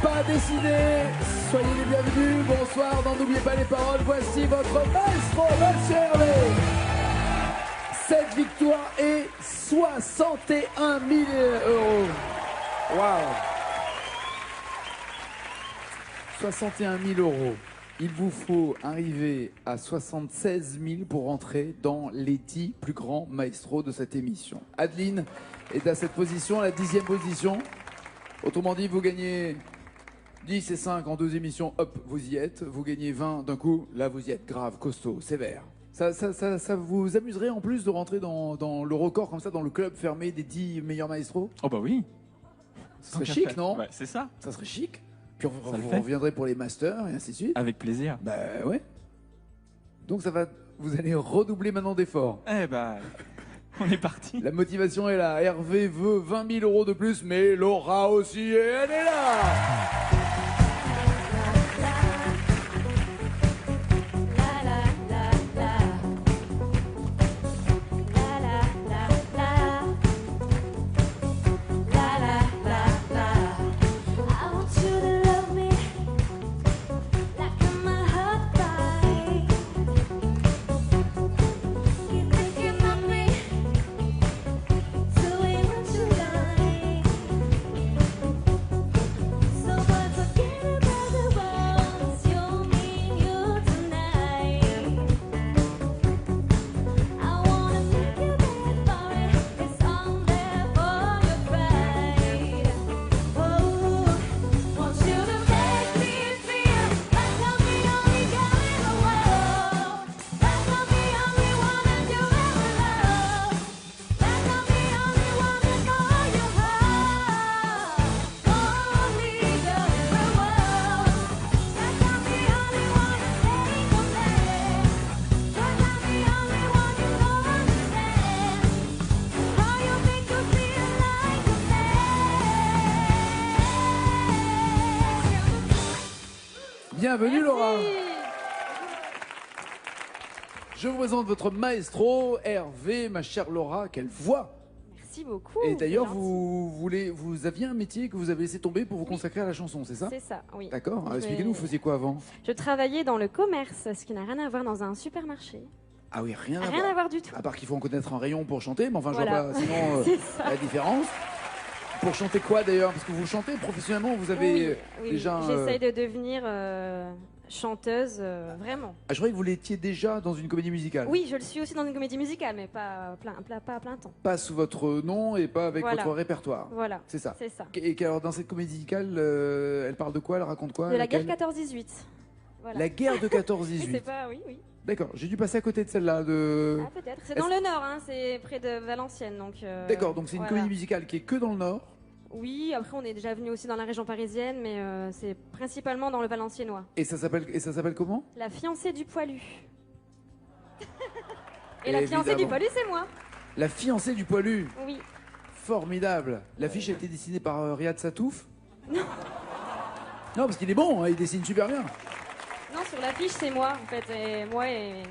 pas décidé. Soyez les bienvenus. Bonsoir. N'oubliez pas les paroles. Voici votre maestro, Monsieur Hervé. 7 victoires et 61 000 euros. Waouh. 61 000 euros. Il vous faut arriver à 76 000 pour rentrer dans les 10 plus grands maestros de cette émission. Adeline est à cette position, la 10e position. Autrement dit, vous gagnez 10 et 5 en 2 émissions, hop, vous y êtes. Vous gagnez 20 d'un coup, là vous y êtes, grave, costaud, sévère. Ça vous amuserait en plus de rentrer dans le record comme ça, dans le club fermé des 10 meilleurs maestros? Oh bah oui. Ce serait chic, non? Ouais, c'est ça. Ça serait chic. Puis vous reviendrez pour les masters et ainsi de suite. Avec plaisir. Bah ouais. Donc vous allez redoubler maintenant d'efforts. Eh bah, on est parti. La motivation est là. Hervé veut 20 000 euros de plus, mais Laura aussi, et elle est là. Bienvenue Laura. Je vous présente votre maestro Hervé, ma chère Laura, quelle voix. Merci beaucoup. Et d'ailleurs vous aviez un métier que vous avez laissé tomber pour vous consacrer à la chanson, c'est ça? C'est ça, oui. D'accord, expliquez-nous, vous faisiez quoi avant? Je travaillais dans le commerce, ce qui n'a rien à voir dans un supermarché. Ah oui, rien à voir du tout. À part qu'il faut en connaître un rayon pour chanter, mais enfin voilà. Je vois pas sinon la différence. Pour chanter quoi d'ailleurs? Parce que vous chantez professionnellement, vous avez déjà... J'essaye de devenir chanteuse, vraiment. Ah, je croyais que vous l'étiez déjà dans une comédie musicale. Oui, je le suis aussi dans une comédie musicale, mais pas à plein temps. Pas sous votre nom et pas avec votre répertoire. Voilà, c'est ça. C'est ça. Et alors dans cette comédie musicale, elle parle de quoi? Elle raconte quoi? De la guerre 14-18. Voilà. La guerre de 14-18. C'est pas, oui. D'accord, j'ai dû passer à côté de celle-là. Ah, peut-être. C'est dans le Nord, hein, c'est près de Valenciennes. D'accord, donc c'est une comédie musicale qui est que dans le Nord. Oui, après on est déjà venu aussi dans la région parisienne, mais c'est principalement dans le Valenciennois. Et ça s'appelle comment? La fiancée du poilu. Et la fiancée du poilu, c'est moi. La fiancée du poilu? Oui. Formidable. L'affiche a été dessinée par Riyad Satouf? Non. Non, parce qu'il est bon, hein, il dessine super bien. Non, sur l'affiche, c'est moi, en fait. Et moi et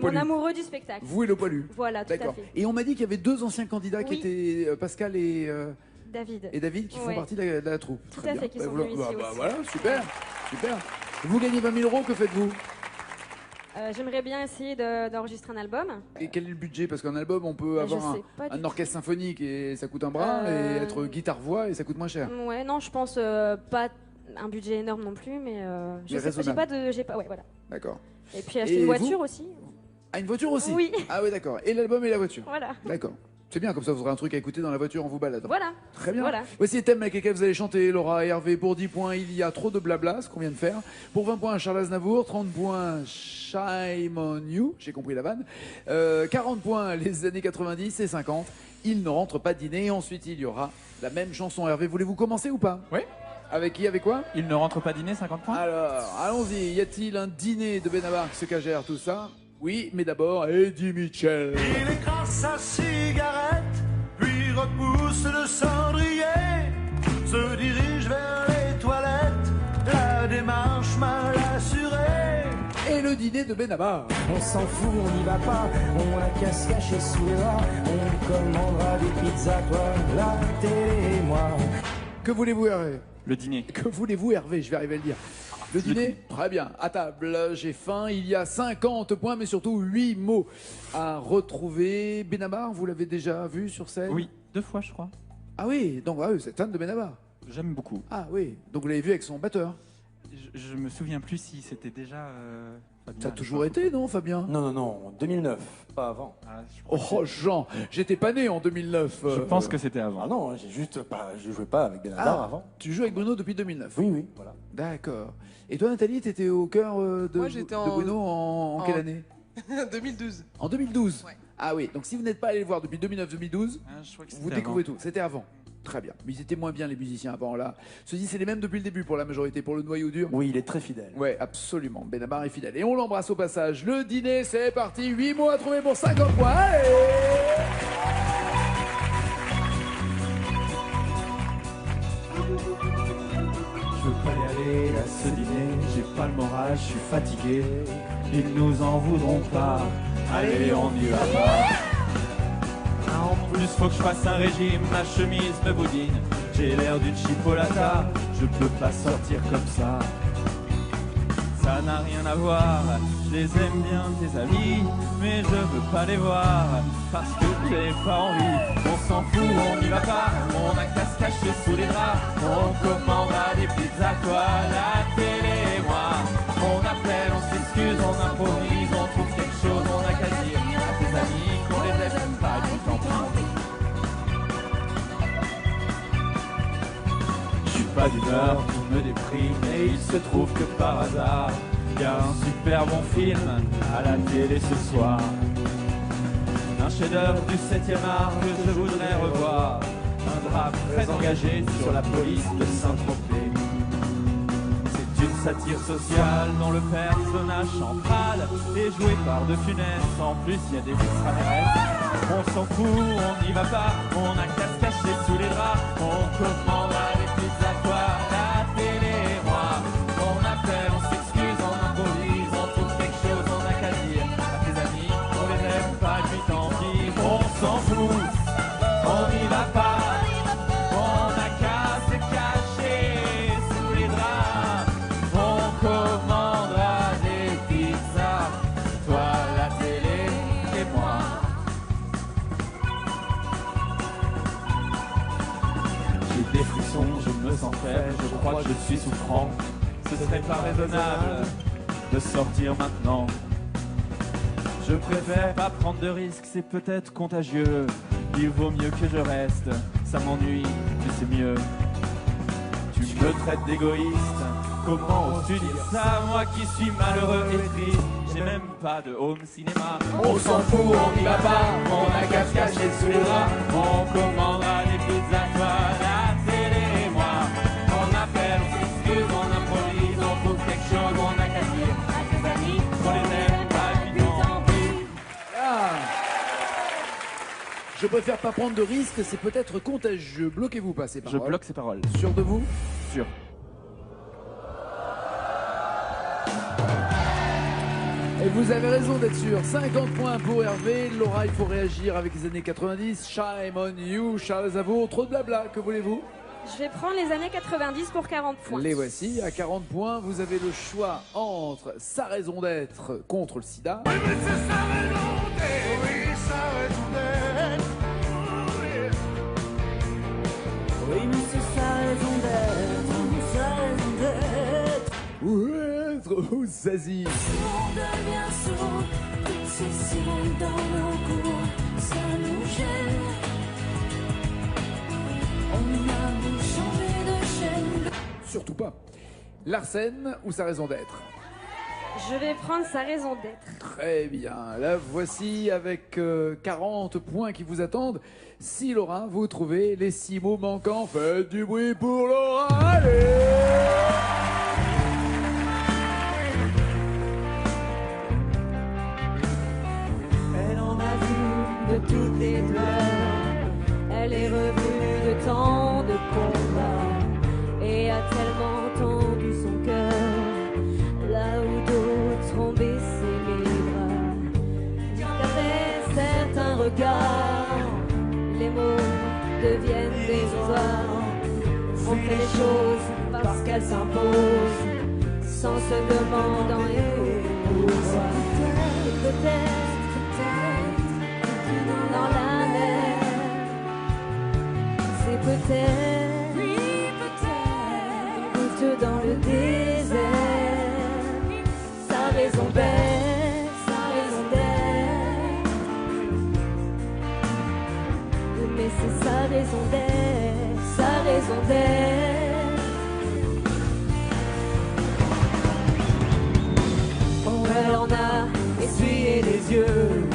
mon amoureux du spectacle. Vous et le poilu. Voilà, tout à fait. Et on m'a dit qu'il y avait 2 anciens candidats qui étaient Pascal et... David. Et David qui font partie de la troupe. Tout à fait, qui sont venus ici aussi. Voilà, super. Vous gagnez 20 000 euros, que faites-vous? J'aimerais bien essayer d'enregistrer un album. Et quel est le budget? Parce qu'un album, on peut avoir un orchestre symphonique et ça coûte un bras, et être guitare-voix et ça coûte moins cher. Ouais, non, je pense pas un budget énorme non plus, mais j'ai pas, ouais, voilà. D'accord. Et puis acheter une voiture aussi. Ah, une voiture aussi? Oui. Ah oui, d'accord. Et l'album et la voiture? Voilà. D'accord. C'est bien, comme ça vous aurez un truc à écouter dans la voiture en vous baladant. Voilà. Très bien. Voilà. Voici les thèmes avec lesquels vous allez chanter, Laura et Hervé. Pour 10 points, il y a trop de blabla, ce qu'on vient de faire. Pour 20 points, Charles Aznavour. 30 points, Shame on You. J'ai compris la vanne. 40 points, les années 90 et 50. Il ne rentre pas dîner. Et ensuite, il y aura la même chanson. Hervé, voulez-vous commencer ou pas? Oui. Avec qui? Avec quoi? Il ne rentre pas dîner, 50 points. Alors, allons-y. Y a-t-il un dîner de Benabar qui se cagère, tout ça? Oui, mais d'abord, Eddie Mitchell. Il écrase sa cigarette, puis repousse le cendrier, se dirige vers les toilettes, la démarche mal assurée. Et le dîner de Benabar. On s'en fout, on n'y va pas, on la casse cachée sous les bras, on commandera des pizzas, toi, la télé et moi. Que voulez-vous, Hervé? Le dîner. Que voulez-vous, Hervé? Je vais arriver à le dire. Le dîner? Très bien. À table, j'ai faim. Il y a 50 points, mais surtout 8 mots à retrouver. Benabar, vous l'avez déjà vu sur scène? Oui, 2 fois, je crois. Ah oui, donc vous êtes fan de Benabar? J'aime beaucoup. Ah oui, donc vous l'avez vu avec son batteur? Je me souviens plus si c'était déjà Fabien. Ça a toujours été, non, Fabien? Non, 2009, pas avant. Oh, Jean, j'étais pas né en 2009. Je pense que c'était avant. Ah non, je jouais pas avec Benabar avant. Tu joues avec Bruno depuis 2009? Oui, voilà. D'accord. Et toi, Nathalie, t'étais au cœur Moi, j'étais de Bruno en quelle année? 2012. En 2012? Ouais. Ah oui, donc si vous n'êtes pas allé le voir depuis 2009-2012, Je crois que vous découvrez tout. C'était avant. Très bien. Mais ils étaient moins bien, les musiciens, avant là. Ceux-ci, c'est les mêmes depuis le début pour la majorité, pour le noyau dur. Oui, il est très fidèle. Ouais, absolument. Benabar est fidèle. Et on l'embrasse au passage. Le dîner, c'est parti. 8 mots à trouver pour 50 points. Allez! Je veux pas y aller à ce dîner, j'ai pas le moral, je suis fatigué. Ils nous en voudront pas, allez on y va pas. En plus faut que je fasse un régime, ma chemise me boudine. J'ai l'air d'une chipolata, je peux pas sortir comme ça. Ça n'a rien à voir, je les aime bien tes amis, mais je veux pas les voir, parce que j'ai pas envie. On s'en fout, on n'y va pas, on a qu'à se cacher sous les draps. On commandera des pizzas, toi, la télé et moi. On appelle, on s'excuse, on improvise, on trouve quelque chose, on a qu'à dire à tes amis qu'on les aime pas du tant pis. Je suis pas d'humeur, tout me déprime, et il se trouve que par hasard, il y a un super bon film à la télé ce soir. Un chef-d'œuvre du 7e art que je voudrais revoir. Un drame très engagé sur la police de Saint-Tropez. C'est une satire sociale dont le personnage central est joué par De Funès. En plus, il y a des extraterrestres. On s'en fout, on n'y va pas, on a qu'à se cacher sous les draps. On commandera des pizzas, toi, la télé et moi. On appelle, on s'excuse, on improvise, on trouve quelque chose, on a qu'à dire à tes amis qu'on les aime pas, puis tant pis. On s'en fout, on n'y va pas, on a qu'à se cacher sous les draps. On commandera des pizzas, toi, la télé et moi. J'ai des frissons, je me sens faible, je crois que je suis souffrant. Ce serait pas raisonnable de sortir maintenant. Je préfère pas prendre de risques, c'est peut-être contagieux. Il vaut mieux que je reste, ça m'ennuie, mais c'est mieux. Tu me traites d'égoïste, comment oses-tu dire ça? Moi qui suis malheureux et triste, j'ai même pas de home cinéma. On s'en fout, on n'y va pas, on a qu'à se cacher sous les draps. On commandera des pizzas, toi, la télé et moi. On appelle, on s'excuse, on improvise, on trouve quelque chose, on a qu'à dire à tes amis qu'on les aime pas, puis tant pis. Ah. Je préfère pas prendre de risques, c'est peut-être contagieux. Bloquez-vous pas ces Je paroles. bloque ces paroles. Sûr de vous? Sûr. Et vous avez raison d'être sûr. 50 points pour Hervé. Laura, il faut réagir avec les années 90. Shame on you. Charles Aznavour, trop de blabla. Que voulez-vous? Je vais prendre les années 90 pour 40 points. Les voici. À 40 points, vous avez le choix entre sa raison d'être contre le sida. Oui, mais c'est sa raison d'être. Oui, sa raison d'être. Oui, mais c'est sa raison d'être, sa raison d'être. Ou être ou Zazie. On devient sourd, toutes ces sirènes dans nos cours, ça nous gêne. On a beau changer de chaîne. Surtout pas. Larsen ou sa raison d'être? Je vais prendre sa raison d'être. Très bien. La voici avec 40 points qui vous attendent. Si Laura, vous trouvez les 6 mots manquants, faites du bruit pour Laura. Allez! Elle en a vu de toutes les douleurs. Elle est revue de tant de combats et a tellement tendu son cœur là où d'autres ont baissé les bras. Discret certains regards, les mots deviennent des oiseaux. On fait les choses parce qu'elles s'imposent, sans se demander pourquoi. Et peut-être dans la mer, c'est peut-être une goutte dans le désert. Sa raison d'être, sa raison d'être. Mais c'est sa raison d'être, sa raison d'être. Elle en a essuyé les yeux,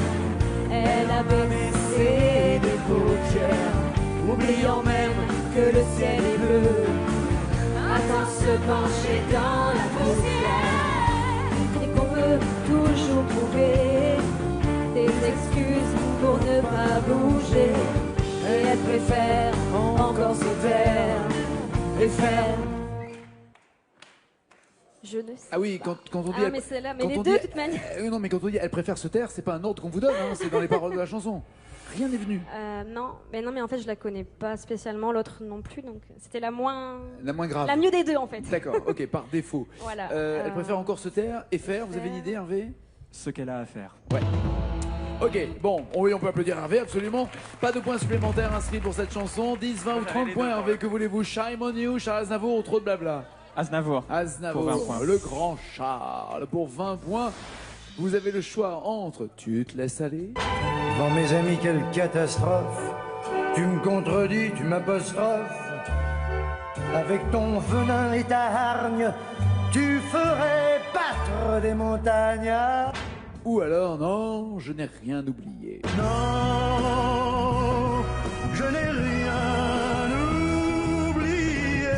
elle a baissé des paupières, oubliant même que le ciel est bleu, attend se pencher dans la poussière, et qu'on peut toujours trouver des excuses pour ne pas bouger, et elle préfère encore se taire et faire. Je ne sais Ah oui, pas. quand on dit... Ah, mais c'est là, mais quand les on deux, dit- de toute manière. Non, mais quand on dit elle préfère se taire, c'est pas un ordre qu'on vous donne, hein, c'est dans les paroles de la chanson. Rien n'est venu. Non, mais en fait je la connais pas spécialement, l'autre non plus, donc c'était la moins, La moins grave. la mieux des deux en fait. D'accord, ok, par défaut. Voilà. Elle préfère encore se taire et faire, vous avez une idée, Hervé? Ce qu'elle a à faire. Ok, bon, oui, on peut applaudir Hervé, absolument. Pas de points supplémentaires inscrits pour cette chanson. 10, 20 ou 30 points, Hervé, que voulez-vous? Shame on you, Charles Aznavour ou trop de blabla? Aznavour. Aznavour, Pour 20 points. le grand Charles, pour 20 points. Vous avez le choix entre tu te laisses aller, Devant mes amis, quelle catastrophe. Tu me contredis, tu m'apostrophes. Avec ton venin et ta hargne, tu ferais battre des montagnes. ou alors non, je n'ai rien oublié. Non, je n'ai rien oublié.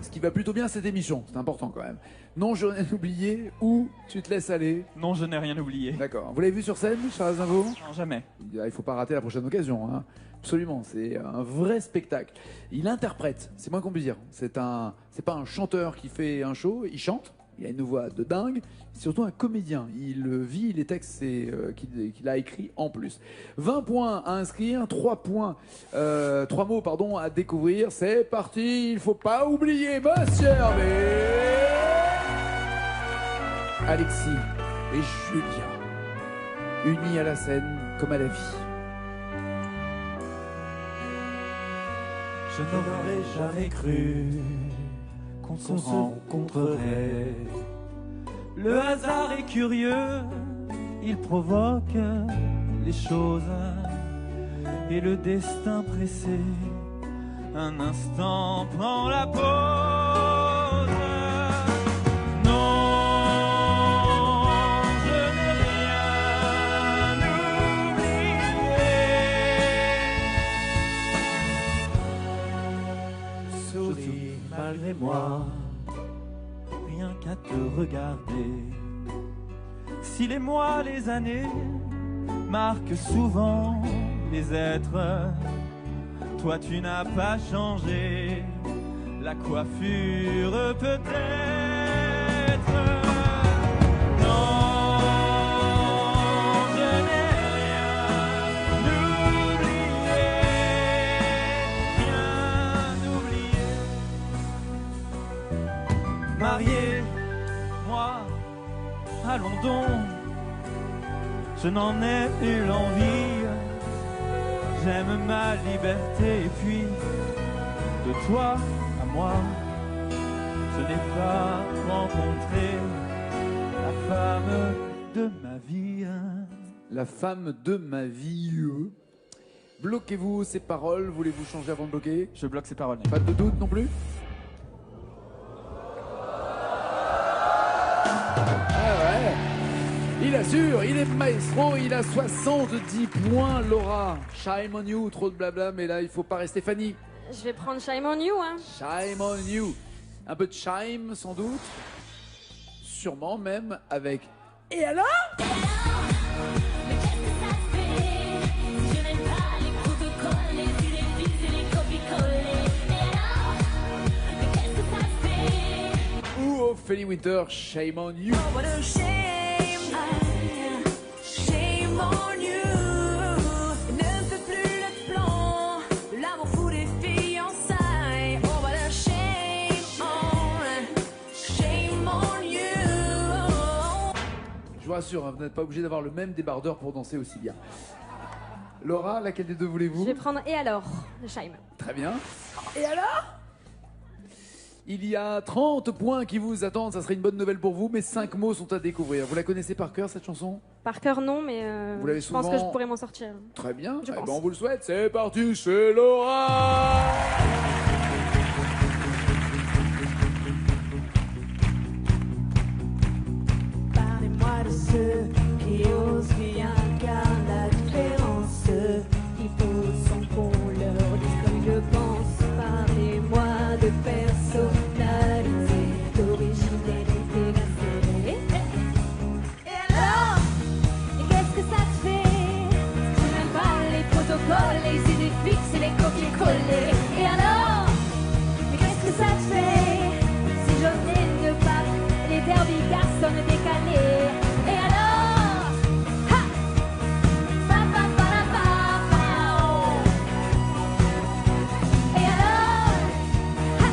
Ce qui va plutôt bien cette émission, c'est important quand même. Non, je n'ai rien oublié ou tu te laisses aller. Non, je n'ai rien oublié. D'accord. Vous l'avez vu sur scène, Charles Aznavour? Non, jamais. Il ne faut pas rater la prochaine occasion. Hein. Absolument, c'est un vrai spectacle. Il interprète, c'est moins qu'on peut dire. C'est pas un chanteur qui fait un show, il chante. Il a une voix de dingue. C'est surtout un comédien. Il vit les textes qu'il a écrits en plus. 20 points à inscrire, 3 mots à découvrir. C'est parti, il ne faut pas oublier Monsieur Hervé, Alexis et Julien, unis à la scène comme à la vie. Je n'aurais jamais cru qu'on se rencontrerait. Le hasard est curieux, il provoque les choses. Et le destin pressé, un instant prend la pause. Non, je n'ai rien oublié. Souris malgré moi, rien qu'à te regarder. Si les mois, les années marquent souvent les êtres, toi tu n'as pas changé, la coiffure peut-être. Non, je n'ai rien oublié. Marié, moi, allons donc, je n'en ai eu l'envie. J'aime ma liberté et puis, de toi à moi, je n'ai pas rencontré la femme de ma vie. La femme de ma vie. Bloquez-vous ces paroles, voulez-vous changer avant de bloquer? Je bloque ces paroles. Pas de doute non plus? Ah ouais. Il assure, il est maestro, il a 70 points, Laura. Shame on you, trop de blabla, mais là il faut pas rester Fanny. Je vais prendre Shame on You, hein. Shame on you. Un peu de shame sans doute. Sûrement même avec... Et alors? Mais qu'est-ce que ça fait si je n'aime pas les protocoles, les fils et les copies-collées? Et alors? Mais qu'est-ce que ça fait? Ou Ophélie Winter, shame on you. What a shame, shame on you. Ne fais plus le plan, l'amour fou des rassure, hein, vous n'êtes pas obligé d'avoir le même débardeur pour danser aussi bien. Laura, laquelle des deux voulez-vous? Je vais prendre Et alors de Scheim. Très bien. Et alors? Il y a 30 points qui vous attendent, ça serait une bonne nouvelle pour vous, mais 5 mots sont à découvrir. Vous la connaissez par cœur, cette chanson? Par cœur, non, mais Vous l'avez je pense souvent- que je pourrais m'en sortir. Très bien, Je eh pense. ben, on vous le souhaite, c'est parti, c'est Laura. Parlez-moi de ceux qui osent, qui incarnent la différence, qui posent son pont, leur disent comme ils le pensent. Parlez-moi de personnalité, d'originalité, d'intérêt. Et alors, et qu'est-ce que ça te fait? Tu n'aimes pas les protocoles, les idées fixes et les copier-coller. Et alors, mais qu'est-ce que ça te fait? Si j'osais ne pas les derby garçons décalés. Et alors, ha, pa pa pa la pa pa. Et alors, ha,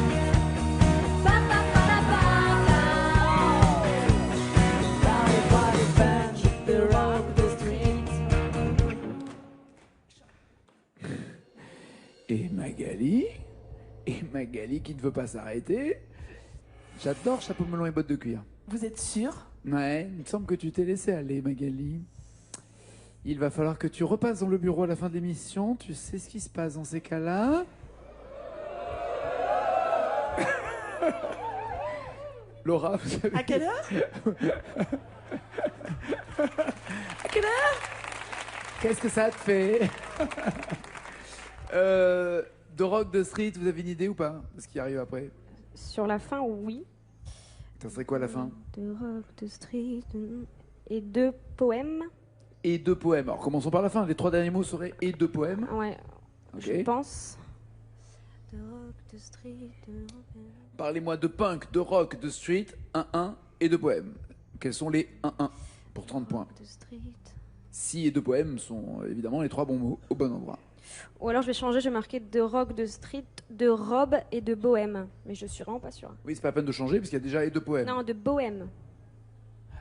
pa pa pa la pa pa. Parlez-moi des fans, de rock, de street. Et Magali qui ne veut pas s'arrêter. J'adore chapeau melon et bottes de cuir. Vous êtes sûr? Ouais, il me semble que tu t'es laissé aller, Magali. Il va falloir que tu repasses dans le bureau à la fin de l'émission. Tu sais ce qui se passe dans ces cas-là? Laura, vous savez... À quelle heure? À quelle heure? Qu'est-ce que ça te fait? De rock, de street, vous avez une idée ou pas de ce qui arrive après? Sur la fin, oui. Ça serait quoi la fin? De rock, de street, et 2 poèmes. Et 2 poèmes. Alors commençons par la fin. Les 3 derniers mots seraient et 2 poèmes. Ouais, Ok. je pense. De rock, de street, de... Parlez-moi de punk, de rock, de street, 1-1 et 2 poèmes. Quels sont les 1-1 pour 30 points? de street. Si et 2 poèmes sont évidemment les 3 bons mots au bon endroit. Ou alors je vais changer, je vais marquer de rock, de street, de robe et de bohème. Mais je suis vraiment pas sûre. Oui, c'est pas la peine de changer parce qu'il y a déjà et 2 poèmes. Non, de bohème.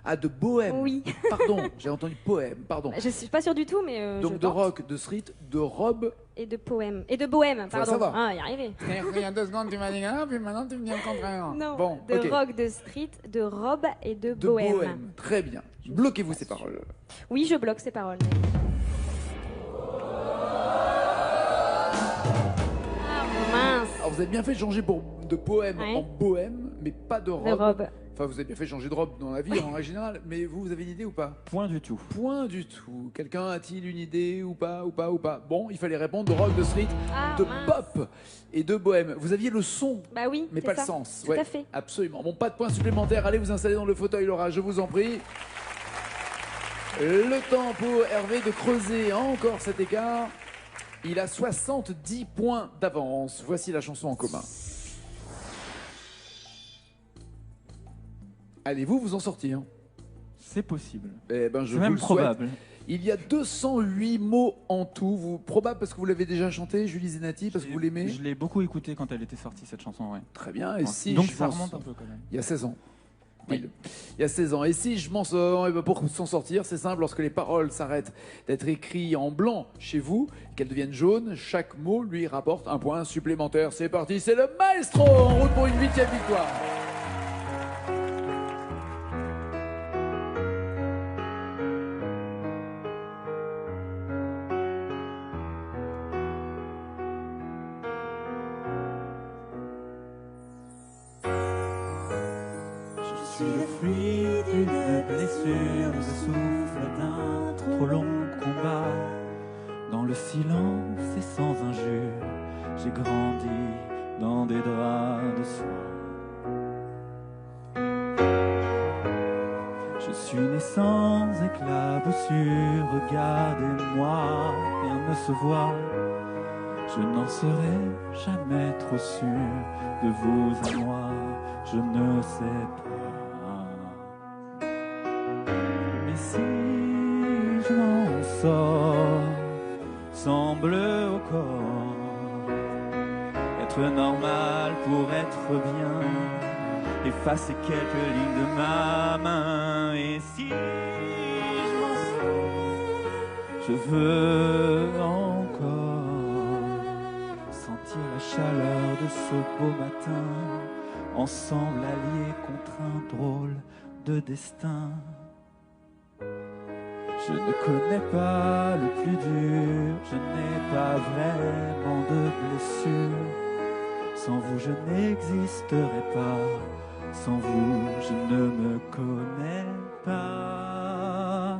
Ah, de bohème. Oui. Pardon, j'ai entendu poème, pardon. Je suis pas sûre du tout, mais je Donc de tente. rock, de street, de robe. Et de poème. Et de bohème, Ça va, pardon. ça va. Ah, y arrivé. Il y a 2 secondes, tu m'as dit puis maintenant tu me dis le contraire. Non, Bon, de ok. rock, de street, de robe et de De bohème. bohème. Très bien. Bloquez-vous ces paroles. Oui, je bloque ces paroles. Ah, mince. Alors vous avez bien fait de changer de poème Ouais. en bohème, mais pas de robe. De robe. Enfin, vous avez bien fait de changer de robe dans la vie en règle générale, mais vous avez une idée ou pas? Point du tout. Point du tout. Quelqu'un a-t-il une idée ou pas? Bon, il fallait répondre de rock, de street, Ah, de mince. pop et de bohème. Vous aviez le son, Bah oui, mais c'est pas ça. le sens. Tout à fait. Absolument. Bon, pas de points supplémentaires. Allez vous installer dans le fauteuil, Laura, je vous en prie. Le temps pour Hervé de creuser encore cet écart. Il a 70 points d'avance. Voici la chanson en commun. Allez-vous vous en sortir? C'est possible. Eh ben, je C'est vous même le souhaite. probable. Il y a 208 mots en tout. Probable parce que vous l'avez déjà chanté, Julie Zenati, parce que vous l'aimez. Je l'ai beaucoup écouté quand elle était sortie, cette chanson, ouais. Très bien. Et si Donc je ça m'en remonte sors- un peu quand même. Il y a 16 ans. Oui. Pile. Il y a 16 ans. Et si je m'en sors, eh ben pour s'en sortir, c'est simple. Lorsque les paroles s'arrêtent d'être écrites en blanc chez vous, qu'elles deviennent jaunes, chaque mot lui rapporte un point supplémentaire. C'est parti, c'est le maestro en route pour une 8e victoire. Je suis le fruit d'une blessure, le souffle d'un trop long combat. Dans le silence et sans injure, j'ai grandi dans des draps de soie. Je suis né sans éclaboussure, regardez-moi, rien ne se voit. Je n'en serai jamais trop sûr, de vous à moi, je ne sais pas. Mais si je m'en sors, sans bleu au corps, être normal pour être bien, effacer quelques lignes de ma main. Et si je m'en sors, je veux encore sentir la chaleur de ce beau matin, ensemble alliés contre un drôle de destin. Je ne connais pas le plus dur, je n'ai pas vraiment de blessure. Sans vous je n'existerai pas, sans vous je ne me connais pas.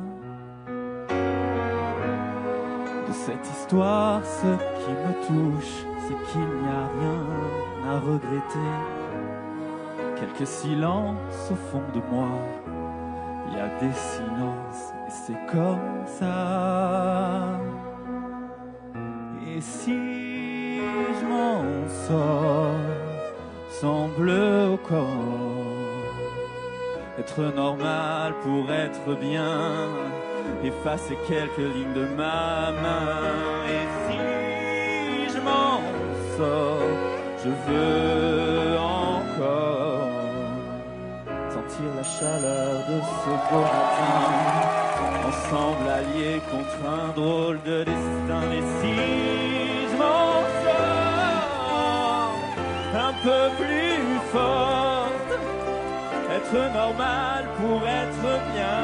De cette histoire, ce qui me touche, c'est qu'il n'y a rien à regretter. Quelques silences au fond de moi, il y a des silences et c'est comme ça. Et si je m'en sors sans bleu au corps, être normal pour être bien, effacer quelques lignes de ma main. Et si je m'en sors, je veux encore sentir la chaleur de ce beau matin, ensemble alliés contre un drôle de destin. Et si je m'en sors un peu plus forte, être normal pour être bien,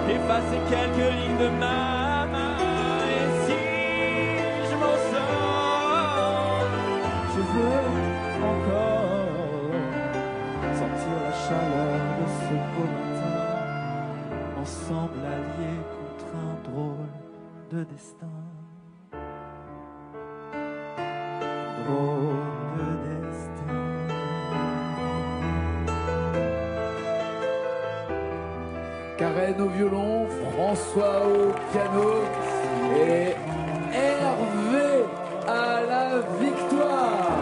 effacer quelques lignes de ma main. Et si je m'en sors, je veux encore sentir la chaleur de ce beau matin, ensemble alliés contre un drôle de destin. Drôle de destin. Karen au violon, François au piano et Hervé à la victoire.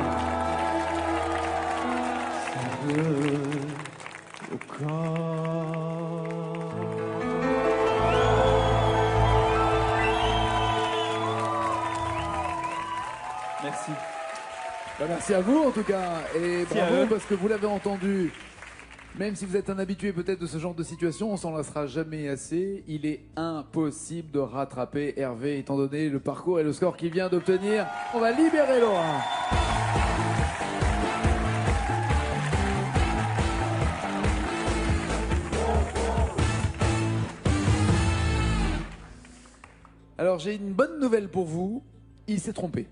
Au corps. Merci. Bah, merci à vous en tout cas et Merci à bravo eux. parce que vous l'avez entendu. Même si vous êtes un habitué peut-être de ce genre de situation, on s'en lassera jamais assez. Il est impossible de rattraper Hervé étant donné le parcours et le score qu'il vient d'obtenir. On va libérer Laura. Alors j'ai une bonne nouvelle pour vous. Il s'est trompé.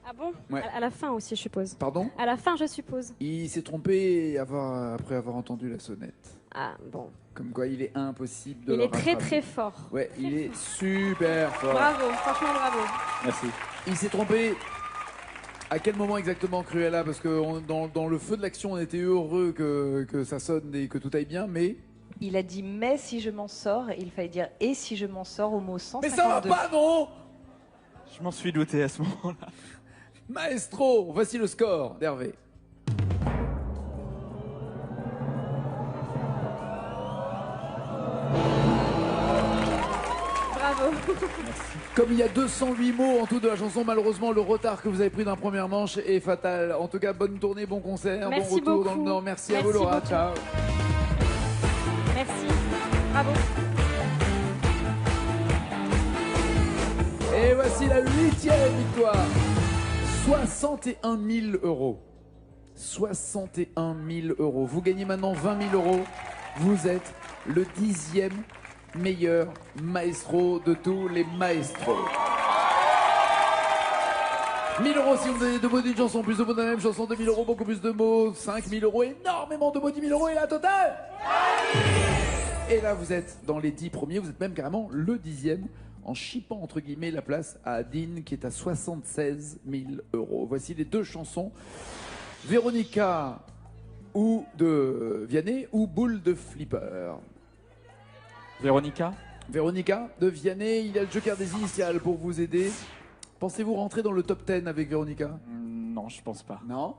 Ah bon? Ouais. À la fin aussi, je suppose. Pardon? À la fin, je suppose. Il s'est trompé après avoir entendu la sonnette. Ah bon. Comme quoi il est impossible de Il le est très rattraper. très fort. Ouais, il est super fort. Bravo, franchement bravo. Merci. Il s'est trompé. À quel moment exactement, Cruella? Parce que dans le feu de l'action, on était heureux que ça sonne et que tout aille bien, mais... Il a dit mais si je m'en sors, et il fallait dire et si je m'en sors au mot 152. Mais ça va pas, non? Je m'en suis douté à ce moment-là. Maestro, voici le score d'Hervé. Bravo. Comme il y a 208 mots en tout de la chanson, malheureusement, le retard que vous avez pris d'un première manche est fatal. En tout cas, bonne tournée, bon concert, Merci bon retour beaucoup. dans le Nord. Merci à Merci vous, Laura. beaucoup. Ciao. Merci. Bravo. Et voici la 8e victoire. 61 000 euros. 61 000 euros. Vous gagnez maintenant 20 000 euros. Vous êtes le 10e meilleur maestro de tous les maestros. 1 000 euros si vous avez deux mots d'une chanson, plus de mots de la même chanson, 2 000 euros, beaucoup plus de mots, 5 000 euros, énormément de mots, 10 000 euros et la totale. Et là vous êtes dans les 10 premiers, vous êtes même carrément le 10e en chippant entre guillemets la place à Adine qui est à 76 000 euros. Voici les deux chansons, Véronica ou de Vianney ou Boule de Flipper. Véronica? Véronica de Vianney, il y a le joker des initiales pour vous aider. Pensez-vous rentrer dans le top 10 avec Véronica? Non, je pense pas. Non.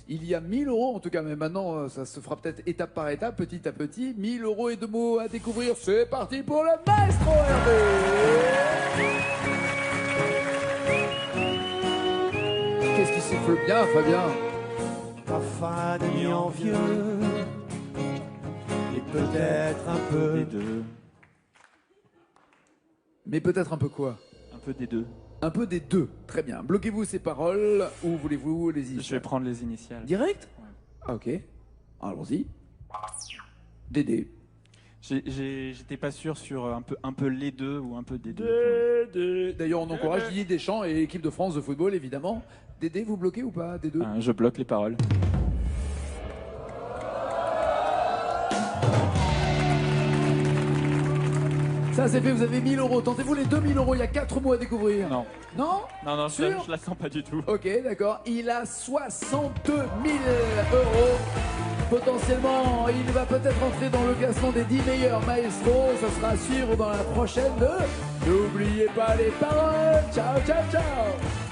Il y a 1 000 euros en tout cas, mais maintenant ça se fera peut-être étape par étape, petit à petit. 1 000 euros et 2 mots à découvrir. C'est parti pour le maestro Hervé. Qu'est-ce qui siffle bien, Fabien? Parfois froid ni envieux, et peut-être un peu des deux. Mais peut-être un peu quoi? Un peu des deux. Un peu des deux. Très bien. Bloquez-vous ces paroles ou voulez-vous les initiales? Je vais prendre les initiales. Direct? Ah, ok. Allons-y. Dédé. J'étais pas sûr sur un peu les deux ou un peu des deux. Dédé. D'ailleurs, on encourage Didier Deschamps et l'équipe de France de football, évidemment. Dédé, vous bloquez ou pas? Des deux? Je bloque les paroles. Ça, c'est fait, vous avez 1000 euros. Tentez-vous les 2000 euros, il y a 4 mots à découvrir. Non. Non? Non, Sûr? je la sens pas du tout. Ok, d'accord. Il a 62 000 euros. Potentiellement, il va peut-être entrer dans le classement des 10 meilleurs maestros. Ça sera à suivre dans la prochaine de... N'oubliez pas les paroles. Ciao, ciao, ciao.